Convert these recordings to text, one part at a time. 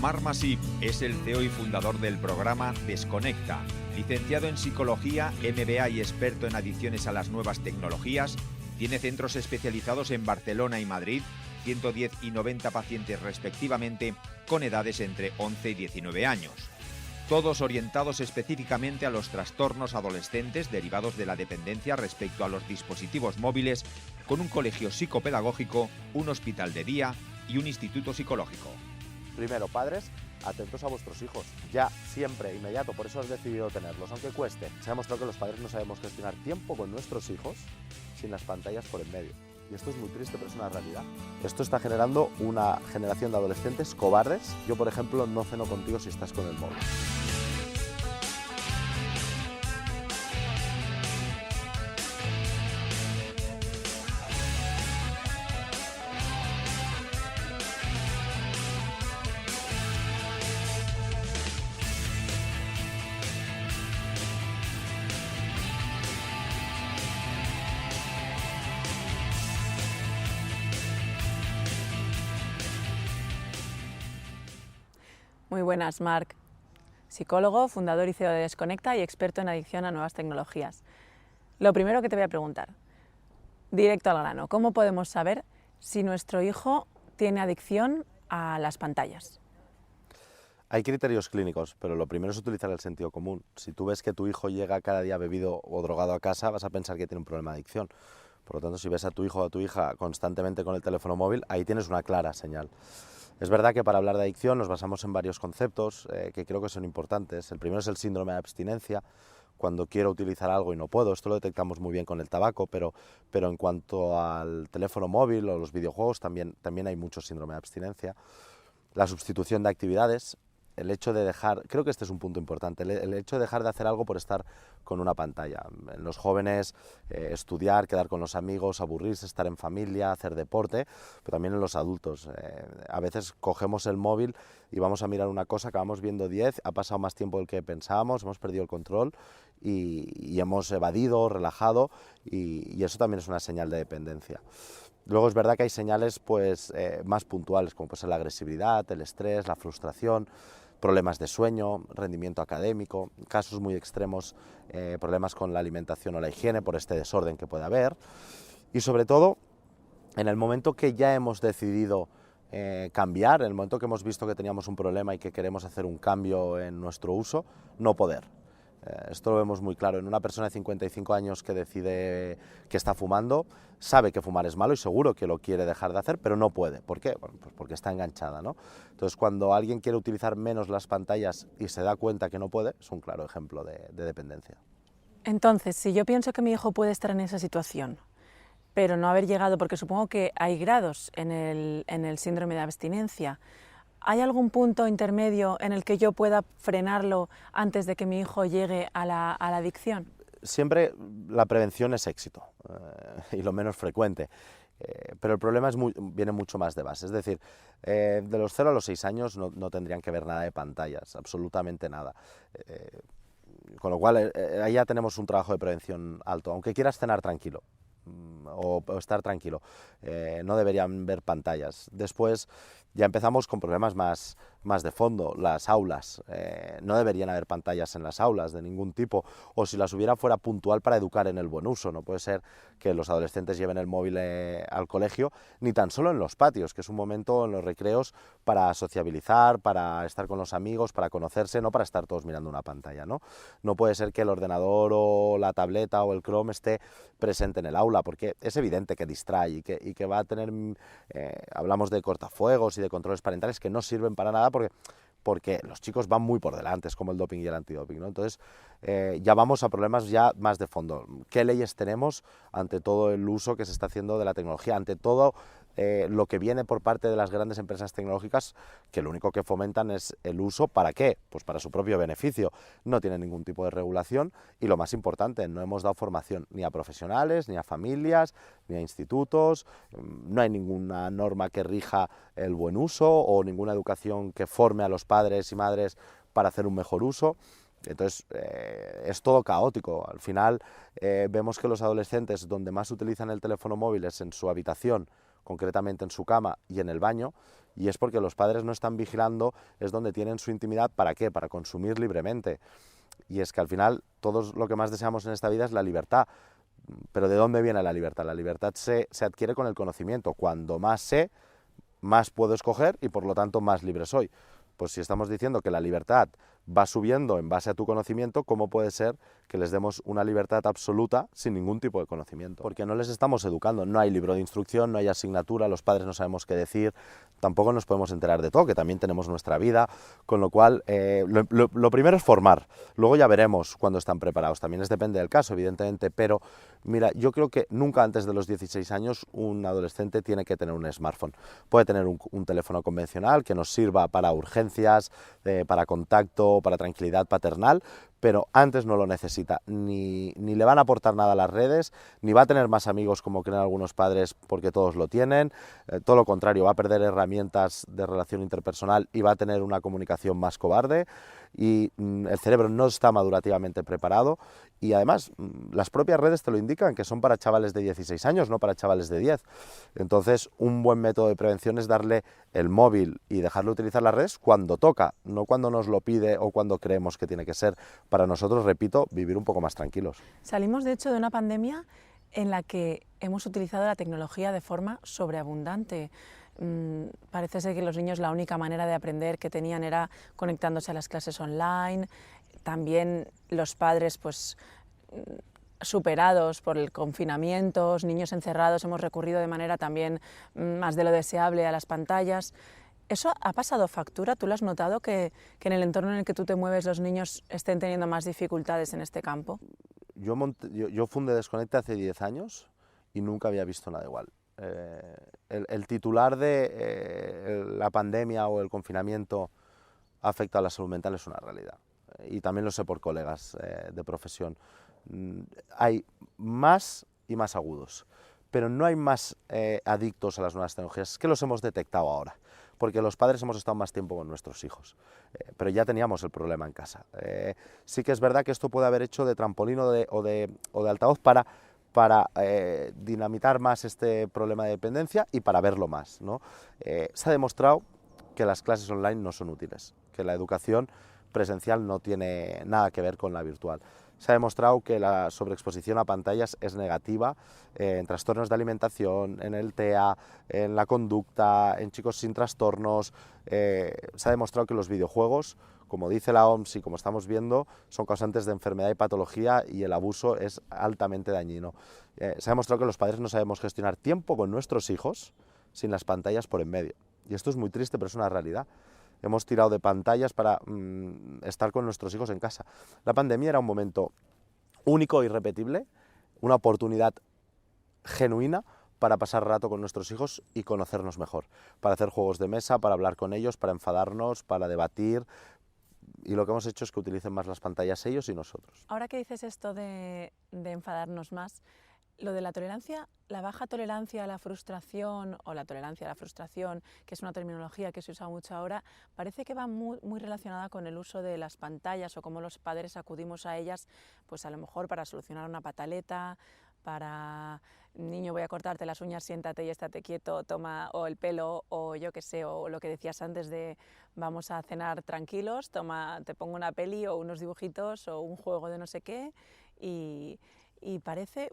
Marc Masip es el CEO y fundador del programa Desconecta. Licenciado en Psicología, MBA y experto en adicciones a las nuevas tecnologías, tiene centros especializados en Barcelona y Madrid, 110 y 90 pacientes respectivamente, con edades entre 11 y 19 años. Todos orientados específicamente a los trastornos adolescentes derivados de la dependencia respecto a los dispositivos móviles, con un colegio psicopedagógico, un hospital de día y un instituto psicológico. Primero, padres, atentos a vuestros hijos, ya, siempre, inmediato, por eso has decidido tenerlos, aunque cueste. Se ha demostrado que los padres no sabemos gestionar tiempo con nuestros hijos sin las pantallas por en medio. Y esto es muy triste, pero es una realidad. Esto está generando una generación de adolescentes cobardes. Yo, por ejemplo, no ceno contigo si estás con el móvil. Muy buenas, Marc. Psicólogo, fundador y CEO de Desconecta y experto en adicción a nuevas tecnologías. Lo primero que te voy a preguntar, directo al grano, ¿cómo podemos saber si nuestro hijo tiene adicción a las pantallas? Hay criterios clínicos, pero lo primero es utilizar el sentido común. Si tú ves que tu hijo llega cada día bebido o drogado a casa, vas a pensar que tiene un problema de adicción. Por lo tanto, si ves a tu hijo o a tu hija constantemente con el teléfono móvil, ahí tienes una clara señal. Es verdad que para hablar de adicción nos basamos en varios conceptos que creo que son importantes. El primero es el síndrome de abstinencia, cuando quiero utilizar algo y no puedo. Esto lo detectamos muy bien con el tabaco, pero en cuanto al teléfono móvil o los videojuegos también hay mucho síndrome de abstinencia. La sustitución de actividades, el hecho de dejar, creo que este es un punto importante, el hecho de dejar de hacer algo por estar con una pantalla. En los jóvenes, estudiar, quedar con los amigos, aburrirse, estar en familia, hacer deporte, pero también en los adultos. A veces cogemos el móvil y vamos a mirar una cosa, acabamos viendo 10, ha pasado más tiempo del que pensábamos, hemos perdido el control y hemos evadido, relajado, y eso también es una señal de dependencia. Luego es verdad que hay señales más puntuales, como puede ser la agresividad, el estrés, la frustración, problemas de sueño, rendimiento académico, casos muy extremos, problemas con la alimentación o la higiene por este desorden que puede haber. Y sobre todo, en el momento que ya hemos decidido cambiar, en el momento que hemos visto que teníamos un problema y que queremos hacer un cambio en nuestro uso, no poder. Esto lo vemos muy claro en una persona de 55 años que decide que está fumando, sabe que fumar es malo y seguro que lo quiere dejar de hacer, pero no puede. ¿Por qué? Bueno, pues porque está enganchada, ¿no? Entonces, cuando alguien quiere utilizar menos las pantallas y se da cuenta que no puede, es un claro ejemplo de dependencia. Entonces, si yo pienso que mi hijo puede estar en esa situación, pero no haber llegado, porque supongo que hay grados en el síndrome de abstinencia, ¿hay algún punto intermedio en el que yo pueda frenarlo antes de que mi hijo llegue a la adicción? Siempre la prevención es éxito y lo menos frecuente, pero el problema viene mucho más de base. Es decir, de los 0 a los 6 años no tendrían que ver nada de pantallas, absolutamente nada. Con lo cual, ahí ya tenemos un trabajo de prevención alto. Aunque quieras cenar tranquilo o estar tranquilo, no deberían ver pantallas. Después ya empezamos con problemas más de fondo. Las aulas, no deberían haber pantallas en las aulas de ningún tipo, o si las hubiera fuera puntual para educar en el buen uso. No puede ser que los adolescentes lleven el móvil al colegio, ni tan solo en los patios, que es un momento en los recreos para sociabilizar, para estar con los amigos, para conocerse, no para estar todos mirando una pantalla, ¿no? No puede ser que el ordenador o la tableta o el Chrome esté presente en el aula, porque es evidente que distrae y que va a tener, hablamos de cortafuegos y de controles parentales que no sirven para nada porque los chicos van muy por delante, es como el doping y el antidoping, ¿no? Entonces ya vamos a problemas ya más de fondo. ¿Qué leyes tenemos ante todo el uso que se está haciendo de la tecnología, ante todo lo que viene por parte de las grandes empresas tecnológicas, que lo único que fomentan es el uso? ¿Para qué? Pues para su propio beneficio. No tienen ningún tipo de regulación y, lo más importante, no hemos dado formación ni a profesionales, ni a familias, ni a institutos. No hay ninguna norma que rija el buen uso o ninguna educación que forme a los padres y madres para hacer un mejor uso. Entonces es todo caótico. Al final vemos que los adolescentes donde más utilizan el teléfono móvil es en su habitación concretamente en su cama y en el baño, y es porque los padres no están vigilando, es donde tienen su intimidad. ¿Para qué? Para consumir libremente. Y es que al final todos lo que más deseamos en esta vida es la libertad. Pero ¿de dónde viene la libertad? La libertad se adquiere con el conocimiento. Cuando más sé, más puedo escoger y por lo tanto más libre soy. Pues si estamos diciendo que la libertad va subiendo en base a tu conocimiento, ¿cómo puede ser que les demos una libertad absoluta sin ningún tipo de conocimiento? Porque no les estamos educando, no hay libro de instrucción, no hay asignatura, los padres no sabemos qué decir, tampoco nos podemos enterar de todo, que también tenemos nuestra vida, con lo cual lo primero es formar, luego ya veremos cuando están preparados, también depende del caso, evidentemente, pero mira, yo creo que nunca antes de los 16 años un adolescente tiene que tener un smartphone. Puede tener un teléfono convencional que nos sirva para urgencias, para contacto, para tranquilidad paternal, pero antes no lo necesita, ni le van a aportar nada a las redes, ni va a tener más amigos como creen algunos padres porque todos lo tienen, todo lo contrario, va a perder herramientas de relación interpersonal y va a tener una comunicación más cobarde, y el cerebro no está madurativamente preparado, y además las propias redes te lo indican, que son para chavales de 16 años, no para chavales de 10. Entonces un buen método de prevención es darle el móvil y dejarle utilizar las redes cuando toca, no cuando nos lo pide o cuando creemos que tiene que ser, para nosotros, repito, vivir un poco más tranquilos. Salimos de hecho de una pandemia en la que hemos utilizado la tecnología de forma sobreabundante. Parece ser que los niños la única manera de aprender que tenían era conectándose a las clases online. También los padres, pues, superados por el confinamiento, niños encerrados, hemos recurrido de manera también más de lo deseable a las pantallas. ¿Eso ha pasado factura? ¿Tú lo has notado, que en el entorno en el que tú te mueves los niños estén teniendo más dificultades en este campo? Yo fundé Desconecta hace 10 años y nunca había visto nada igual. El titular de la pandemia o el confinamiento ha afectado a la salud mental es una realidad. Y también lo sé por colegas de profesión. Hay más y más agudos, pero no hay más adictos a las nuevas tecnologías. Es que los hemos detectado ahora, porque los padres hemos estado más tiempo con nuestros hijos, pero ya teníamos el problema en casa. Sí que es verdad que esto puede haber hecho de trampolín o de altavoz para dinamitar más este problema de dependencia y para verlo más, ¿no? Se ha demostrado que las clases online no son útiles, que la educación presencial no tiene nada que ver con la virtual. Se ha demostrado que la sobreexposición a pantallas es negativa en trastornos de alimentación, en el TEA, en la conducta, en chicos sin trastornos. Se ha demostrado que los videojuegos, como dice la OMS y como estamos viendo, son causantes de enfermedad y patología, y el abuso es altamente dañino. Se ha demostrado que los padres no sabemos gestionar tiempo con nuestros hijos sin las pantallas por en medio. Y esto es muy triste, pero es una realidad. Hemos tirado de pantallas para estar con nuestros hijos en casa. La pandemia era un momento único e irrepetible, una oportunidad genuina para pasar rato con nuestros hijos y conocernos mejor, para hacer juegos de mesa, para hablar con ellos, para enfadarnos, para debatir, y lo que hemos hecho es que utilicen más las pantallas ellos y nosotros. Ahora que dices esto de enfadarnos más, lo de la tolerancia, la baja tolerancia a la frustración, o la tolerancia a la frustración, que es una terminología que se usa mucho ahora, parece que va muy relacionada con el uso de las pantallas o cómo los padres acudimos a ellas, pues a lo mejor para solucionar una pataleta, para niño, voy a cortarte las uñas, siéntate y estate quieto, toma, o el pelo, o yo qué sé, o lo que decías antes de vamos a cenar tranquilos, toma, te pongo una peli o unos dibujitos o un juego de no sé qué, y parece,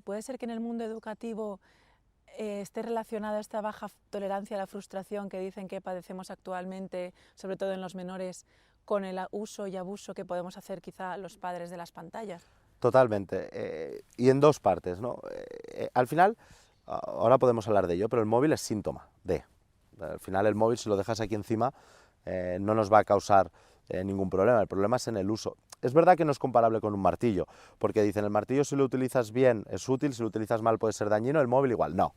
puede ser que en el mundo educativo esté relacionada esta baja tolerancia a la frustración que dicen que padecemos actualmente, sobre todo en los menores, con el uso y abuso que podemos hacer quizá los padres de las pantallas. Totalmente, y en dos partes, ¿no? Al final, ahora podemos hablar de ello, pero el móvil es síntoma de. Al final el móvil, si lo dejas aquí encima, no nos va a causar ningún problema. El problema es en el uso. Es verdad que no es comparable con un martillo, porque dicen el martillo si lo utilizas bien es útil, si lo utilizas mal puede ser dañino, el móvil igual, no.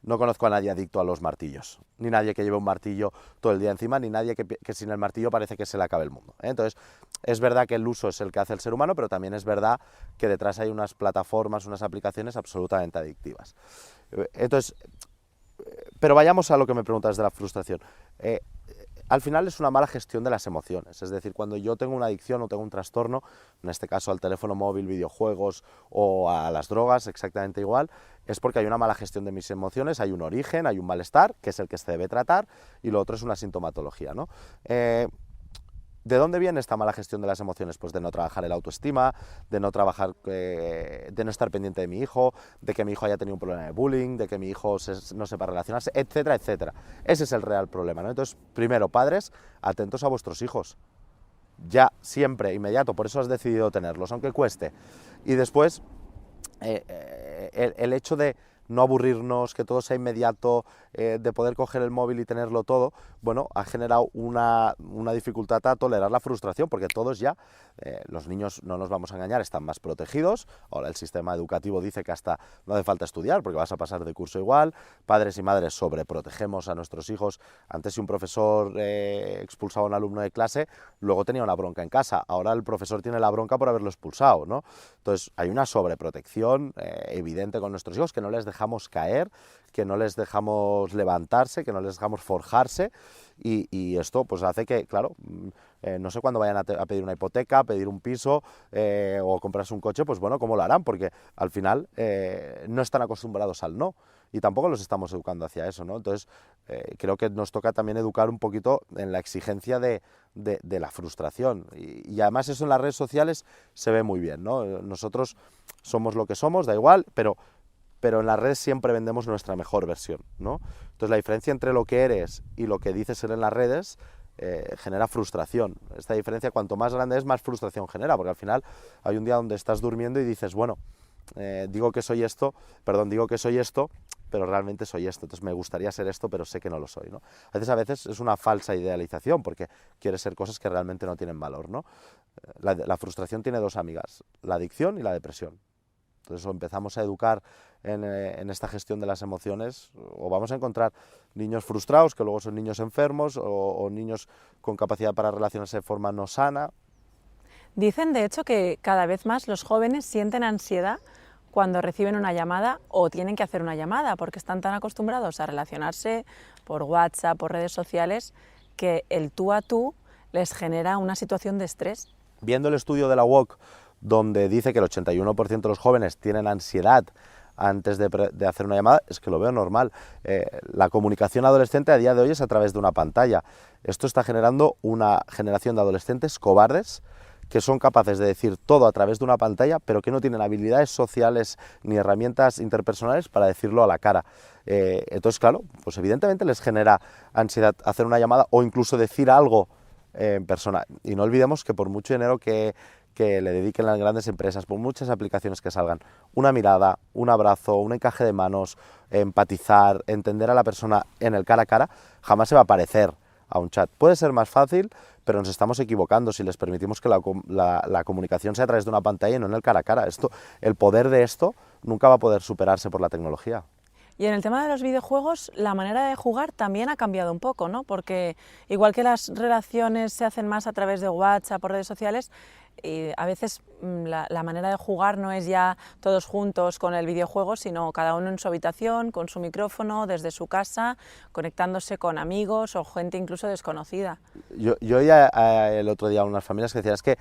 No conozco a nadie adicto a los martillos, ni nadie que lleve un martillo todo el día encima, ni nadie que sin el martillo parece que se le acabe el mundo. Entonces, es verdad que el uso es el que hace el ser humano, pero también es verdad que detrás hay unas plataformas, unas aplicaciones absolutamente adictivas. Entonces, pero vayamos a lo que me preguntas de la frustración. al final es una mala gestión de las emociones. Es decir, cuando yo tengo una adicción o tengo un trastorno, en este caso al teléfono móvil, videojuegos o a las drogas, exactamente igual, es porque hay una mala gestión de mis emociones, hay un origen, hay un malestar, que es el que se debe tratar, y lo otro es una sintomatología, ¿no? ¿De dónde viene esta mala gestión de las emociones? Pues de no trabajar el autoestima, de no trabajar, de no estar pendiente de mi hijo, de que mi hijo haya tenido un problema de bullying, de que mi hijo no sepa relacionarse, etcétera, etcétera. Ese es el real problema, ¿no? Entonces, primero, padres, atentos a vuestros hijos. Ya, siempre, inmediato, por eso has decidido tenerlos, aunque cueste. Y después, el hecho de no aburrirnos, que todo sea inmediato, de poder coger el móvil y tenerlo todo, bueno, ha generado una dificultad a tolerar la frustración, porque todos ya, los niños, no nos vamos a engañar, están más protegidos. Ahora el sistema educativo dice que hasta no hace falta estudiar, porque vas a pasar de curso igual. Padres y madres sobreprotegemos a nuestros hijos. Antes, si un profesor expulsaba a un alumno de clase, luego tenía una bronca en casa. Ahora el profesor tiene la bronca por haberlo expulsado, ¿no? Entonces, hay una sobreprotección evidente con nuestros hijos, que no les dejamos caer, que no les dejamos levantarse, que no les dejamos forjarse, y esto pues hace que, claro, no sé cuándo vayan a pedir una hipoteca, a pedir un piso o comprarse un coche, pues bueno, ¿cómo lo harán? Porque al final no están acostumbrados al no, y tampoco los estamos educando hacia eso, ¿no? Entonces, creo que nos toca también educar un poquito en la exigencia de la frustración, y además eso en las redes sociales se ve muy bien, ¿no? Nosotros somos lo que somos, da igual, pero en las redes siempre vendemos nuestra mejor versión, ¿no? Entonces la diferencia entre lo que eres y lo que dices ser en las redes genera frustración. Esta diferencia, cuanto más grande es, más frustración genera, porque al final hay un día donde estás durmiendo y dices, bueno, digo que soy esto, pero realmente soy esto, entonces me gustaría ser esto, pero sé que no lo soy, ¿no? A veces es una falsa idealización, porque quieres ser cosas que realmente no tienen valor, ¿no? La frustración tiene dos amigas, la adicción y la depresión. Entonces, o empezamos a educar en esta gestión de las emociones, o vamos a encontrar niños frustrados, que luego son niños enfermos, o niños con capacidad para relacionarse de forma no sana. Dicen, de hecho, que cada vez más los jóvenes sienten ansiedad cuando reciben una llamada o tienen que hacer una llamada, porque están tan acostumbrados a relacionarse por WhatsApp, por redes sociales, que el tú a tú les genera una situación de estrés. Viendo el estudio de la UOC, donde dice que el 81% de los jóvenes tienen ansiedad antes de hacer una llamada, es que lo veo normal. La comunicación adolescente a día de hoy es a través de una pantalla. Esto está generando una generación de adolescentes cobardes, que son capaces de decir todo a través de una pantalla, pero que no tienen habilidades sociales ni herramientas interpersonales para decirlo a la cara. Entonces, claro, pues evidentemente les genera ansiedad hacer una llamada o incluso decir algo en persona. Y no olvidemos que por mucho dinero que le dediquen las grandes empresas, por muchas aplicaciones que salgan, una mirada, un abrazo, un encaje de manos, empatizar, entender a la persona en el cara a cara, jamás se va a parecer a un chat. Puede ser más fácil, pero nos estamos equivocando si les permitimos que la comunicación sea a través de una pantalla y no en el cara a cara. El poder de esto nunca va a poder superarse por la tecnología. Y en el tema de los videojuegos, la manera de jugar también ha cambiado un poco, ¿no? Porque igual que las relaciones se hacen más a través de WhatsApp o redes sociales, a veces la manera de jugar no es ya todos juntos con el videojuego, sino cada uno en su habitación, con su micrófono, desde su casa, conectándose con amigos o gente incluso desconocida. Yo oía el otro día a unas familias que decían, es que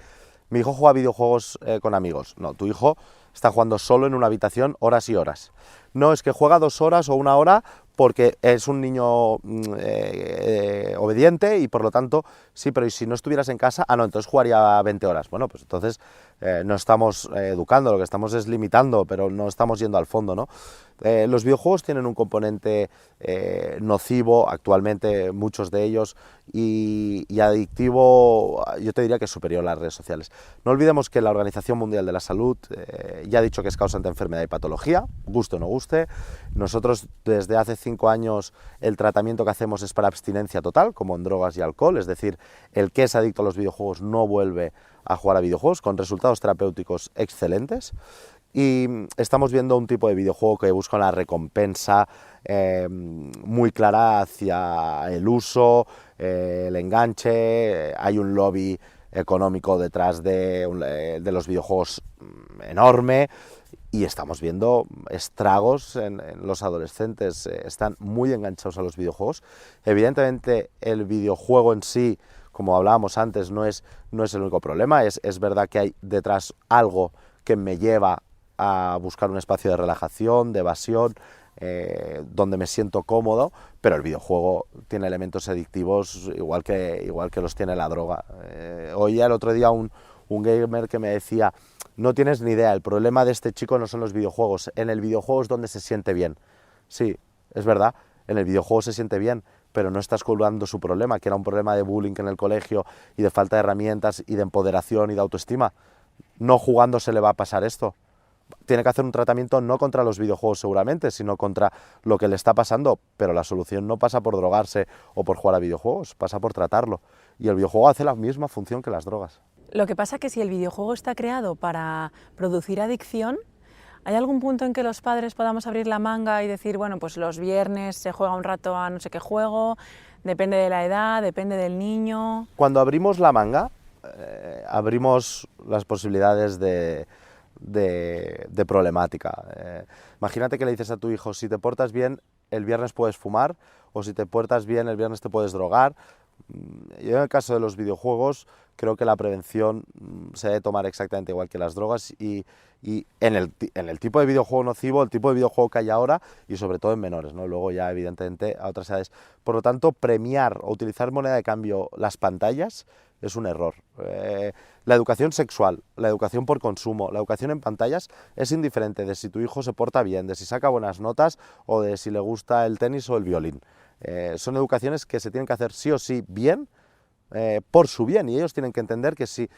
mi hijo juega videojuegos con amigos. No, tu hijo está jugando solo en una habitación horas y horas. No, es que juega 2 horas o 1 hora porque es un niño obediente y por lo tanto, sí, pero ¿y si no estuvieras en casa? Ah, no, entonces jugaría 20 horas. Bueno, pues entonces no estamos educando, lo que estamos es limitando, pero no estamos yendo al fondo, ¿no? Los videojuegos tienen un componente nocivo, actualmente muchos de ellos, y adictivo, yo te diría que es superior a las redes sociales. No olvidemos que la Organización Mundial de la Salud ya ha dicho que es causante de enfermedad y patología, guste o no guste. Nosotros desde hace 5 años el tratamiento que hacemos es para abstinencia total, como en drogas y alcohol, es decir, el que es adicto a los videojuegos no vuelve a jugar a videojuegos, con resultados terapéuticos excelentes. Y estamos viendo un tipo de videojuego que busca una recompensa muy clara hacia el uso, el enganche. Hay un lobby económico detrás de los videojuegos enorme. y estamos viendo estragos en los adolescentes, están muy enganchados a los videojuegos. Evidentemente el videojuego en sí, como hablábamos antes, no es el único problema, es verdad que hay detrás algo que me lleva a buscar un espacio de relajación, de evasión, donde me siento cómodo, pero el videojuego tiene elementos adictivos igual que los tiene la droga. Oía el otro día un gamer que me decía: no tienes ni idea, el problema de este chico no son los videojuegos, en el videojuego es donde se siente bien. Sí, es verdad, en el videojuego se siente bien, pero no estás curando su problema, que era un problema de bullying en el colegio y de falta de herramientas y de empoderación y de autoestima. No jugando se le va a pasar esto. Tiene que hacer un tratamiento no contra los videojuegos seguramente, sino contra lo que le está pasando, pero la solución no pasa por drogarse o por jugar a videojuegos, pasa por tratarlo. Y el videojuego hace la misma función que las drogas. Lo que pasa es que si el videojuego está creado para producir adicción, ¿hay algún punto en que los padres podamos abrir la manga y decir, bueno, pues los viernes se juega un rato a no sé qué juego, depende de la edad, depende del niño? Cuando abrimos la manga, abrimos las posibilidades de problemática. Imagínate que le dices a tu hijo: si te portas bien, el viernes puedes fumar, o si te portas bien, el viernes te puedes drogar. Yo, en el caso de los videojuegos, creo que la prevención se debe tomar exactamente igual que las drogas, y en el tipo de videojuego nocivo, el tipo de videojuego que hay ahora, y sobre todo en menores, ¿no? Luego ya evidentemente a otras edades. Por lo tanto, premiar o utilizar moneda de cambio las pantallas es un error. La educación sexual, la educación por consumo, la educación en pantallas es indiferente de si tu hijo se porta bien, de si saca buenas notas o de si le gusta el tenis o el violín. Son educaciones que se tienen que hacer sí o sí bien, por su bien, y ellos tienen que entender que si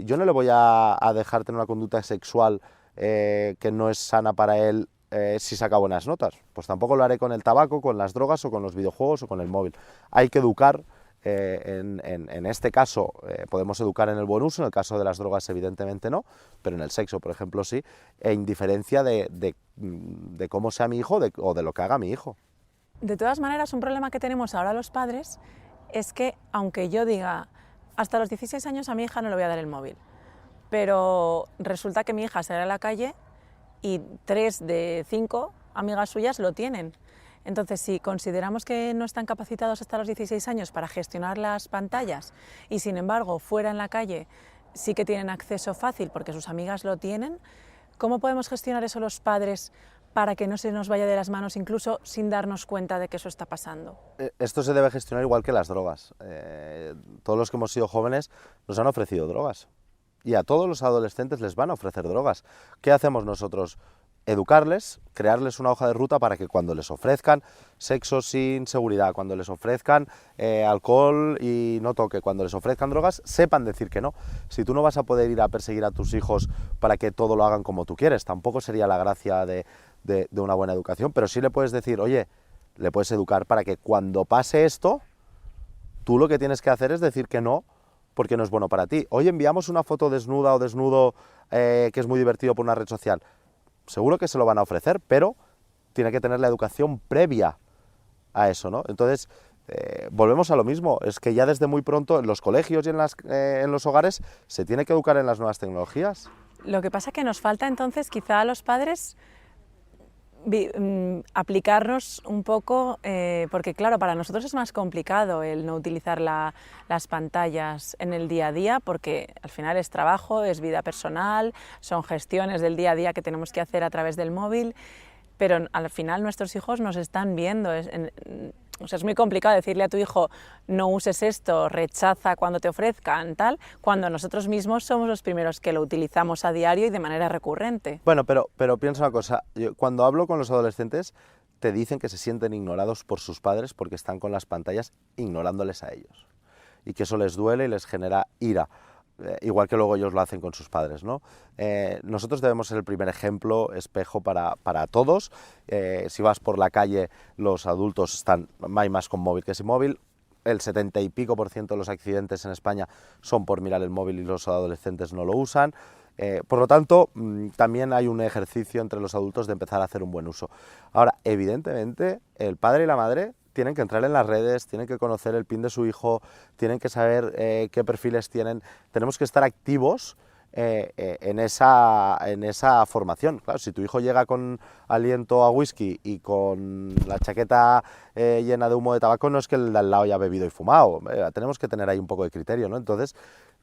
yo no le voy a dejar tener una conducta sexual que no es sana para él si saca buenas notas, pues tampoco lo haré con el tabaco, con las drogas o con los videojuegos o con el móvil. Hay que educar. En este caso podemos educar en el buen uso, en el caso de las drogas evidentemente no, pero en el sexo, por ejemplo, sí, e indiferencia de cómo sea mi hijo o de lo que haga mi hijo. De todas maneras, un problema que tenemos ahora los padres es que, aunque yo diga, hasta los 16 años a mi hija no le voy a dar el móvil, pero resulta que mi hija sale a la calle y 3 de 5 amigas suyas lo tienen. Entonces, si consideramos que no están capacitados hasta los 16 años para gestionar las pantallas y, sin embargo, fuera en la calle sí que tienen acceso fácil porque sus amigas lo tienen, ¿cómo podemos gestionar eso los padres para que no se nos vaya de las manos, incluso sin darnos cuenta de que eso está pasando? Esto se debe gestionar igual que las drogas. Todos los que hemos sido jóvenes nos han ofrecido drogas, y a todos los adolescentes les van a ofrecer drogas. ¿Qué hacemos nosotros? Educarles, crearles una hoja de ruta para que cuando les ofrezcan sexo sin seguridad, cuando les ofrezcan alcohol y no toque, cuando les ofrezcan drogas, sepan decir que no. Si tú no vas a poder ir a perseguir a tus hijos para que todo lo hagan como tú quieres, tampoco sería la gracia de una buena educación, pero sí le puedes decir, oye, le puedes educar para que cuando pase esto, tú lo que tienes que hacer es decir que no, porque no es bueno para ti. Hoy enviamos una foto desnuda o desnudo que es muy divertido por una red social. Seguro que se lo van a ofrecer, pero tiene que tener la educación previa a eso, ¿no? Entonces, volvemos a lo mismo, es que ya desde muy pronto en los colegios y en los hogares se tiene que educar en las nuevas tecnologías. Lo que pasa es que nos falta entonces quizá a los padres aplicarnos un poco, porque claro, para nosotros es más complicado el no utilizar las pantallas en el día a día, porque al final es trabajo, es vida personal, son gestiones del día a día que tenemos que hacer a través del móvil, pero al final nuestros hijos nos están viendo. O sea, es muy complicado decirle a tu hijo no uses esto, rechaza cuando te ofrezcan, tal, cuando nosotros mismos somos los primeros que lo utilizamos a diario y de manera recurrente. Bueno, pero piensa una cosa, cuando hablo con los adolescentes te dicen que se sienten ignorados por sus padres porque están con las pantallas ignorándoles a ellos, y que eso les duele y les genera ira. Igual que luego ellos lo hacen con sus padres, ¿no? Nosotros debemos ser el primer ejemplo, espejo para todos. Si vas por la calle, los adultos hay más con móvil que sin móvil. El 70 y pico % de los accidentes en España son por mirar el móvil y los adolescentes no lo usan. Por lo tanto, también hay un ejercicio entre los adultos de empezar a hacer un buen uso. Ahora, evidentemente, el padre y la madre tienen que entrar en las redes, tienen que conocer el PIN de su hijo, tienen que saber qué perfiles tienen. Tenemos que estar activos en esa formación. Claro, si tu hijo llega con aliento a whisky y con la chaqueta llena de humo de tabaco, no es que el de al lado haya bebido y fumado, tenemos que tener ahí un poco de criterio, ¿no? Entonces,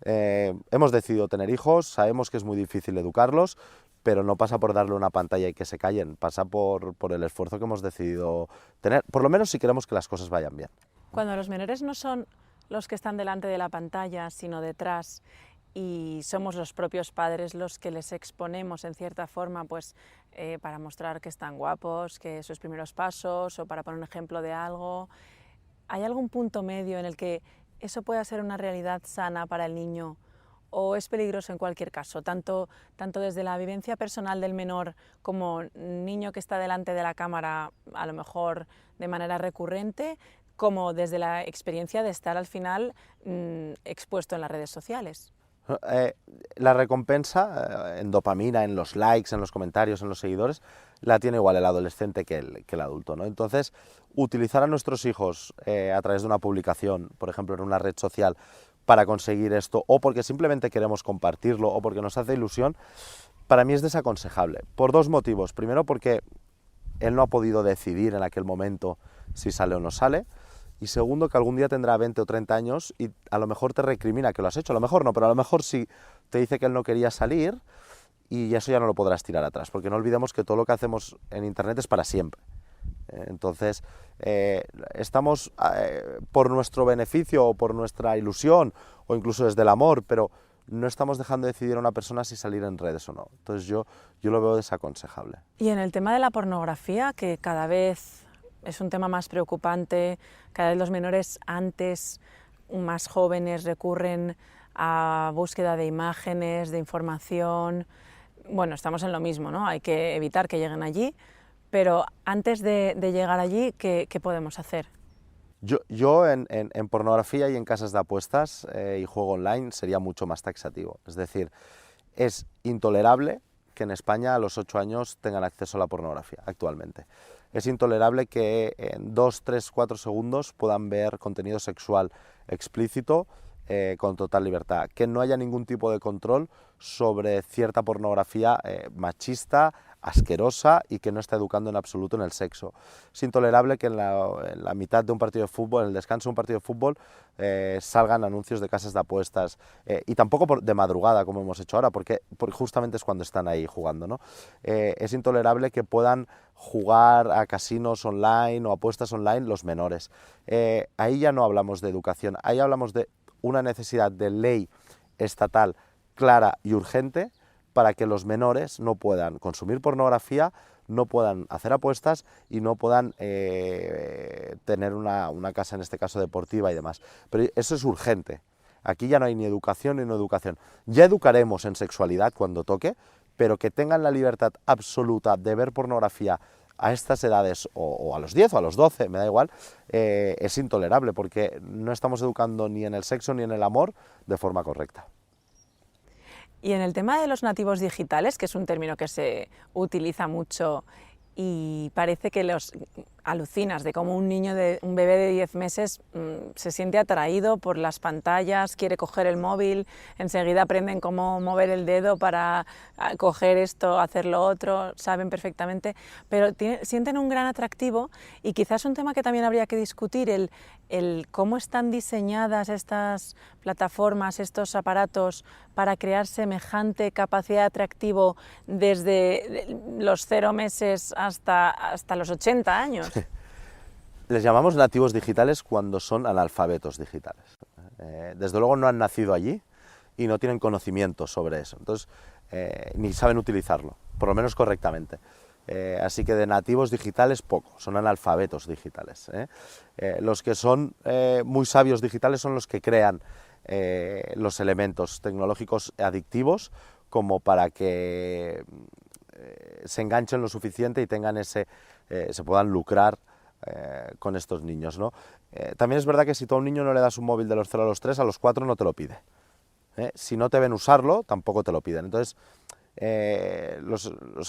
hemos decidido tener hijos, sabemos que es muy difícil educarlos, pero no pasa por darle una pantalla y que se callen, pasa por el esfuerzo que hemos decidido tener, por lo menos si queremos que las cosas vayan bien. Cuando los menores no son los que están delante de la pantalla, sino detrás, y somos los propios padres los que les exponemos en cierta forma, pues para mostrar que están guapos, que sus primeros pasos, o para poner un ejemplo de algo, ¿hay algún punto medio en el que eso pueda ser una realidad sana para el niño? ¿O es peligroso en cualquier caso, tanto desde la vivencia personal del menor como niño que está delante de la cámara, a lo mejor de manera recurrente, como desde la experiencia de estar al final expuesto en las redes sociales? La recompensa en dopamina, en los likes, en los comentarios, en los seguidores, la tiene igual el adolescente que el adulto, ¿no? Entonces, utilizar a nuestros hijos a través de una publicación, por ejemplo, en una red social, para conseguir esto, o porque simplemente queremos compartirlo, o porque nos hace ilusión, para mí es desaconsejable, por dos motivos. Primero, porque él no ha podido decidir en aquel momento si sale o no sale, y segundo, que algún día tendrá 20 o 30 años y a lo mejor te recrimina que lo has hecho, a lo mejor no, pero a lo mejor sí te dice que él no quería salir, y eso ya no lo podrás tirar atrás, porque no olvidemos que todo lo que hacemos en Internet es para siempre. Entonces, estamos por nuestro beneficio o por nuestra ilusión o incluso desde el amor, pero no estamos dejando de decidir a una persona si salir en redes o no. Entonces yo lo veo desaconsejable. Y en el tema de la pornografía, que cada vez es un tema más preocupante, cada vez los menores antes, más jóvenes, recurren a búsqueda de imágenes, de información. Bueno, estamos en lo mismo, ¿no? Hay que evitar que lleguen allí. Pero antes de llegar allí, ¿qué podemos hacer? Yo en pornografía y en casas de apuestas y juego online sería mucho más taxativo. Es decir, es intolerable que en España a los 8 años tengan acceso a la pornografía actualmente. Es intolerable que en 2, 3, 4 segundos puedan ver contenido sexual explícito con total libertad. Que no haya ningún tipo de control sobre cierta pornografía machista, asquerosa y que no está educando en absoluto en el sexo. Es intolerable que en la mitad de un partido de fútbol, en el descanso de un partido de fútbol, salgan anuncios de casas de apuestas y tampoco de madrugada como hemos hecho ahora, porque justamente es cuando están ahí jugando, ¿no? Es intolerable que puedan jugar a casinos online o apuestas online los menores. Ahí ya no hablamos de educación, ahí hablamos de una necesidad de ley estatal clara y urgente para que los menores no puedan consumir pornografía, no puedan hacer apuestas y no puedan tener una casa, en este caso deportiva y demás. Pero eso es urgente. Aquí ya no hay ni educación ni no educación. Ya educaremos en sexualidad cuando toque, pero que tengan la libertad absoluta de ver pornografía a estas edades, o a los 10 o a los 12, me da igual, es intolerable porque no estamos educando ni en el sexo ni en el amor de forma correcta. Y en el tema de los nativos digitales, que es un término que se utiliza mucho y parece que los alucinas de cómo un bebé de 10 meses se siente atraído por las pantallas, quiere coger el móvil, enseguida aprenden cómo mover el dedo para coger esto, hacer lo otro, saben perfectamente, pero sienten un gran atractivo y quizás un tema que también habría que discutir, el cómo están diseñadas estas plataformas, estos aparatos para crear semejante capacidad de atractivo desde los 0 meses hasta los 80 años. Les llamamos nativos digitales cuando son analfabetos digitales. Desde luego no han nacido allí y no tienen conocimiento sobre eso, entonces ni saben utilizarlo, por lo menos correctamente. Así que de nativos digitales poco, son analfabetos digitales. Los que son muy sabios digitales son los que crean los elementos tecnológicos adictivos como para que se enganchen lo suficiente y tengan se puedan lucrar con estos niños, ¿no? También es verdad que si tú a un niño no le das un móvil de los 0 a los 3, a los 4 no te lo pide. Si no te ven usarlo, tampoco te lo piden. Entonces,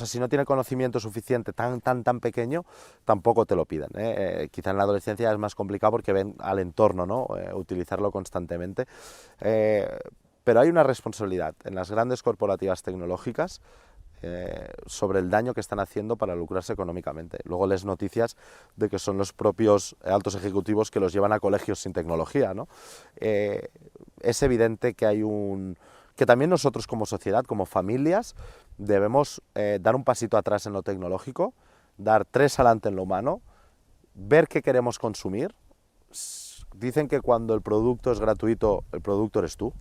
si no tiene conocimiento suficiente tan pequeño, tampoco te lo piden. Quizá en la adolescencia es más complicado porque ven al entorno, ¿no? Utilizarlo constantemente. pero hay una responsabilidad en las grandes corporativas tecnológicas sobre el daño que están haciendo para lucrarse económicamente. Luego lees noticias de que son los propios altos ejecutivos que los llevan a colegios sin tecnología, ¿no? Es evidente que hay que también nosotros como sociedad, como familias, debemos dar un pasito atrás en lo tecnológico, dar 3 adelante en lo humano, ver qué queremos consumir. Dicen que cuando el producto es gratuito, el producto eres tú.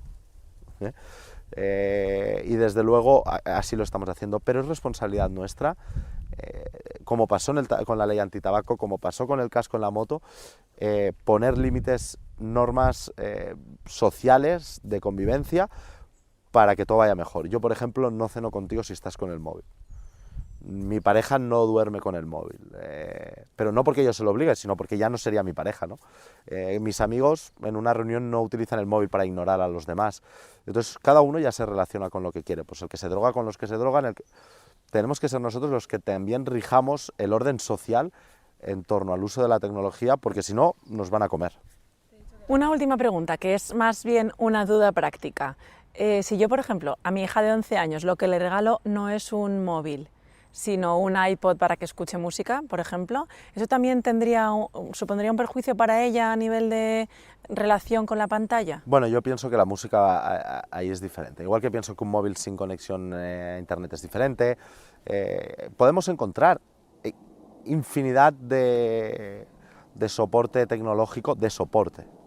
Y desde luego así lo estamos haciendo, pero es responsabilidad nuestra, como pasó con la ley antitabaco, como pasó con el casco en la moto, poner límites, normas sociales de convivencia para que todo vaya mejor. Yo, por ejemplo, no ceno contigo si estás con el móvil. Mi pareja no duerme con el móvil, pero no porque yo se lo obligue, sino porque ya no sería mi pareja, ¿no? Mis amigos en una reunión no utilizan el móvil para ignorar a los demás. Entonces cada uno ya se relaciona con lo que quiere, pues el que se droga con los que se drogan, tenemos que ser nosotros los que también rijamos el orden social en torno al uso de la tecnología, porque si no nos van a comer. Una última pregunta, que es más bien una duda práctica. Si yo, por ejemplo, a mi hija de 11 años lo que le regalo no es un móvil, sino un iPod para que escuche música, por ejemplo, ¿eso también supondría un perjuicio para ella a nivel de relación con la pantalla? Bueno, yo pienso que la música ahí es diferente. Igual que pienso que un móvil sin conexión a internet es diferente, podemos encontrar infinidad de soporte tecnológico,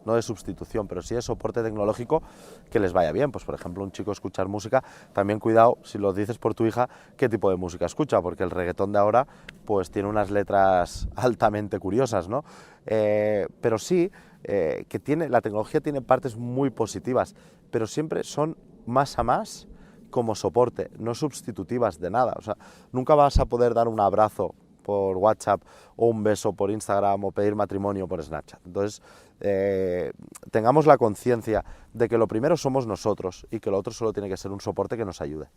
no de sustitución, pero sí de soporte tecnológico que les vaya bien. Pues por ejemplo, un chico escuchar música, también cuidado, si lo dices por tu hija, qué tipo de música escucha, porque el reggaetón de ahora pues tiene unas letras altamente curiosas, ¿no? Pero sí, la tecnología tiene partes muy positivas, pero siempre son más a más como soporte, no sustitutivas de nada. O sea, nunca vas a poder dar un abrazo por WhatsApp o un beso por Instagram o pedir matrimonio por Snapchat. Entonces, tengamos la conciencia de que lo primero somos nosotros y que lo otro solo tiene que ser un soporte que nos ayude.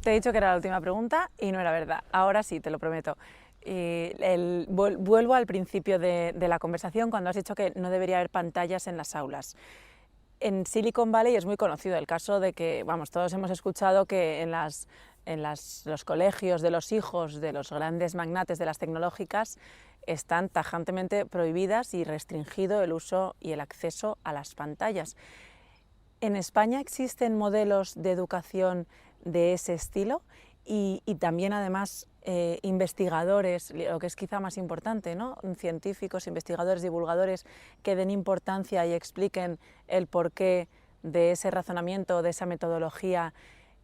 Te he dicho que era la última pregunta y no era verdad. Ahora sí, te lo prometo. Vuelvo al principio de la conversación cuando has dicho que no debería haber pantallas en las aulas. En Silicon Valley es muy conocido el caso de que, vamos, todos hemos escuchado que en los colegios de los hijos de los grandes magnates de las tecnológicas están tajantemente prohibidas y restringido el uso y el acceso a las pantallas. ¿En España existen modelos de educación de ese estilo? Y también, además, investigadores, lo que es quizá más importante, ¿no? Científicos, investigadores, divulgadores que den importancia y expliquen el porqué de ese razonamiento, de esa metodología,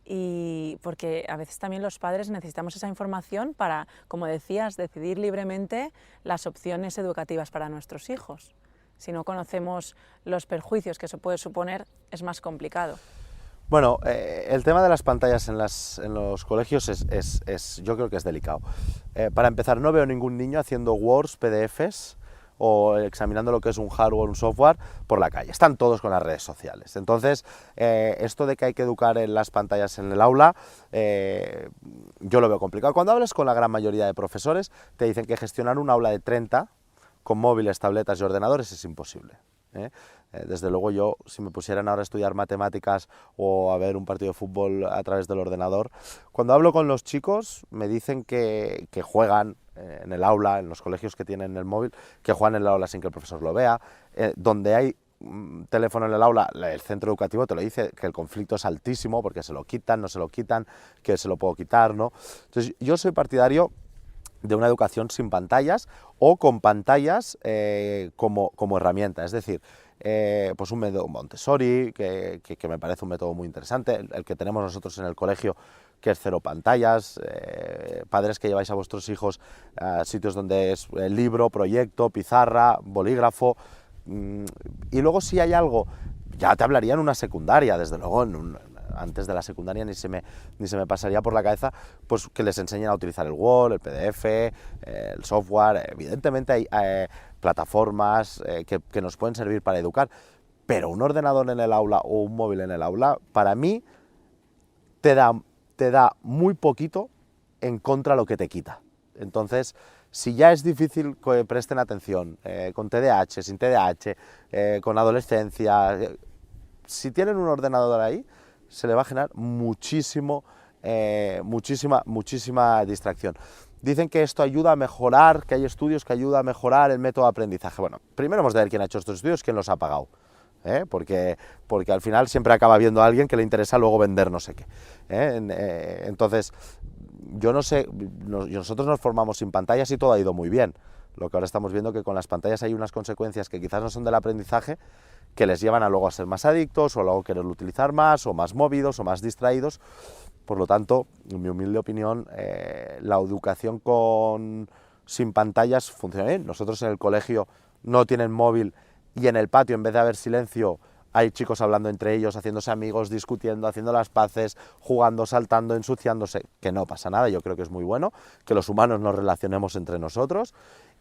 y porque a veces también los padres necesitamos esa información para, como decías, decidir libremente las opciones educativas para nuestros hijos. Si no conocemos los perjuicios que eso puede suponer, es más complicado. Bueno, el tema de las pantallas en los colegios yo creo que es delicado. Para empezar, no veo ningún niño haciendo Words, PDFs o examinando lo que es un hardware, un software por la calle. Están todos con las redes sociales. Entonces, esto de que hay que educar en las pantallas en el aula, yo lo veo complicado. Cuando hablas con la gran mayoría de profesores, te dicen que gestionar un aula de 30 con móviles, tabletas y ordenadores es imposible. Desde luego yo, si me pusieran ahora a estudiar matemáticas o a ver un partido de fútbol a través del ordenador, cuando hablo con los chicos me dicen que juegan en el aula, en los colegios que tienen el móvil, que juegan en el aula sin que el profesor lo vea, donde hay teléfono en el aula, el centro educativo te lo dice, que el conflicto es altísimo porque se lo quitan, no se lo quitan, que se lo puedo quitar, ¿no? Entonces yo soy partidario de una educación sin pantallas o con pantallas como herramienta, es decir, pues un método Montessori, que me parece un método muy interesante, el que tenemos nosotros en el colegio, que es 0 pantallas, padres que lleváis a vuestros hijos a sitios donde es libro, proyecto, pizarra, bolígrafo, y luego si hay algo, ya te hablaría en una secundaria, desde luego antes de la secundaria ni se me pasaría por la cabeza pues que les enseñen a utilizar el Word, el PDF, el software. Evidentemente hay plataformas que nos pueden servir para educar, pero un ordenador en el aula o un móvil en el aula, para mí, te da muy poquito en contra lo que te quita. Entonces, si ya es difícil que presten atención con TDAH, sin TDAH, con adolescencia, si tienen un ordenador ahí, se le va a generar muchísima distracción. Dicen que esto ayuda a mejorar, que hay estudios que ayudan a mejorar el método de aprendizaje. Bueno, primero hemos de ver quién ha hecho estos estudios, quién los ha pagado, porque al final siempre acaba viendo a alguien que le interesa luego vender no sé qué. Entonces, yo no sé, nosotros nos formamos sin pantallas y todo ha ido muy bien. Lo que ahora estamos viendo que con las pantallas hay unas consecuencias que quizás no son del aprendizaje, que les llevan a luego a ser más adictos, o luego quererlo utilizar más, o más móvidos, o más distraídos. Por lo tanto, en mi humilde opinión, la educación sin pantallas funciona bien. Nosotros en el colegio no tienen móvil y en el patio, en vez de haber silencio, hay chicos hablando entre ellos, haciéndose amigos, discutiendo, haciendo las paces, jugando, saltando, ensuciándose, que no pasa nada. Yo creo que es muy bueno que los humanos nos relacionemos entre nosotros,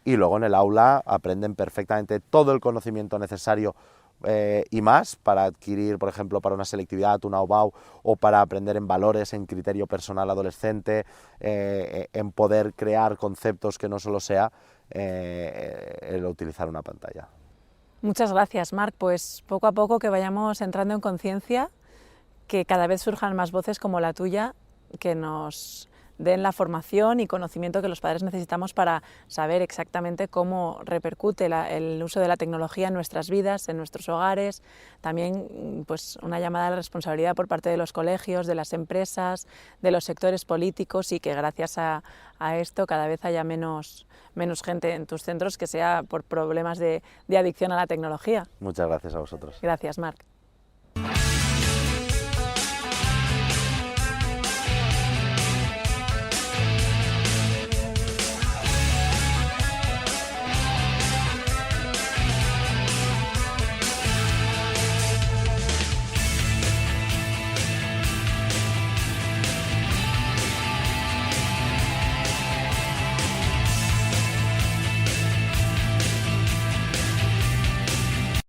y luego en el aula aprenden perfectamente todo el conocimiento necesario y más para adquirir, por ejemplo, para una selectividad, una OBAU, o para aprender en valores, en criterio personal adolescente, en poder crear conceptos que no solo sea el utilizar una pantalla. Muchas gracias, Marc. Pues poco a poco que vayamos entrando en conciencia, que cada vez surjan más voces como la tuya, que nos den la formación y conocimiento que los padres necesitamos para saber exactamente cómo repercute el uso de la tecnología en nuestras vidas, en nuestros hogares. También pues, una llamada a la responsabilidad por parte de los colegios, de las empresas, de los sectores políticos, y que gracias a esto cada vez haya menos gente en tus centros que sea por problemas de adicción a la tecnología. Muchas gracias a vosotros. Gracias, Marc.